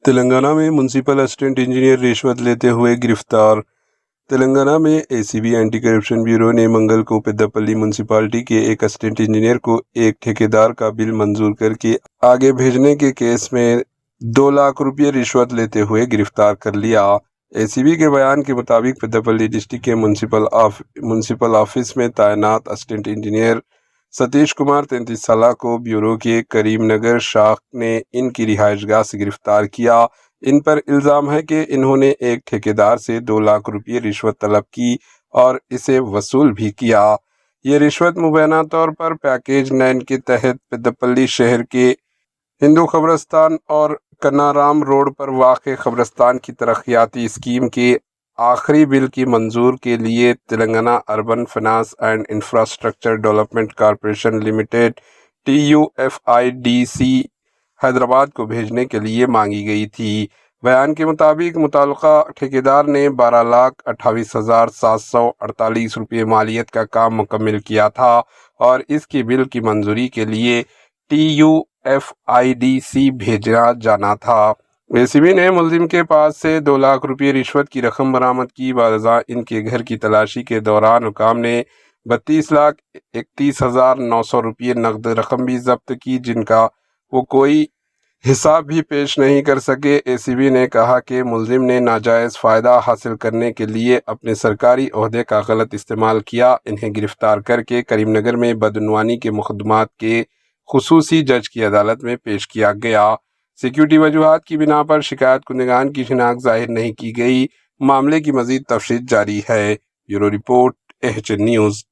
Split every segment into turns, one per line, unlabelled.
تلنگانہ میں municipal assistant engineer رشوت لیتے ہوئے گرفتار۔ تلنگانہ میں ACB اینٹی کرپشن بیورو نے منگل کو پیداپلی میونسپلٹی کے ایک اسسٹنٹ انجینئر کو ایک ٹھیکیدار کا بل منظور کر کے آگے بھیجنے کے کیس میں 2 لاکھ روپے رشوت لیتے ہوئے گرفتار کر لیا۔ ACB کے بیان کے مطابق پیداپلی ڈسٹرکٹ کے میونسپل آفس میں تعینات اسسٹنٹ انجینئر ستیش کمار 33 سالہ کو بیورو کے کریم نگر شاخ نے ان کی رہائش گاہ سے گرفتار کیا۔ ان پر الزام ہے کہ انہوں نے ایک ٹھیکیدار سے 2 لاکھ روپے رشوت طلب کی اور اسے وصول بھی کیا۔ یہ رشوت مبینہ طور پر پیکیج 9 کے تحت پیداپلی شہر کے ہندو قبرستان اور کنارام روڈ پر واقع قبرستان کی ترقیاتی اسکیم کے آخری بل کی منظور کے لیے Telangana urban finance and infrastructure development corporation limited TUFIDC Hyderabad کو بھیجنے کے لیے مانگی گئی تھی۔ بیان کے مطابق متعلقہ ٹھیکیدار نے 12,28,748 روپے مالیت کا کام مکمل کیا تھا اور اس کی بل کی منظوری کے لیے TUFIDC بھیجا جانا تھا۔ ACB نے ملزم کے پاس سے 2 لاکھ روپے رشوت کی رقم برآمد کی۔ بعد ازاں ان کے گھر کی تلاشی کے دوران حکام نے 32,31,900 روپے نقد رقم بھی ضبط کی، جن کا وہ کوئی حساب بھی پیش نہیں کر سکے۔ ACB نے کہا کہ ملزم نے ناجائز فائدہ حاصل کرنے کے لیے اپنے سرکاری عہدے کا غلط استعمال کیا۔ انہیں گرفتار کر کے کریم نگر میں بدعنوانی کے مقدمات کے خصوصی جج کی عدالت میں پیش کیا گیا۔ سیکیورٹی وجوہات کی بنا پر شکایت کنندگان کی شناخت ظاہر نہیں کی گئی۔ معاملے کی مزید تفتیش جاری ہے۔ Bureau report AHN news.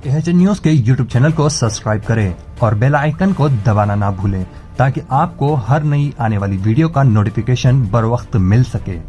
AHN news کے YouTube چینل کو سبسکرائب کریں اور بیل آئیکن کو دبانا نہ بھولیں تاکہ آپ کو ہر نئی آنے والی ویڈیو کا نوٹیفیکیشن بر وقت مل سکے۔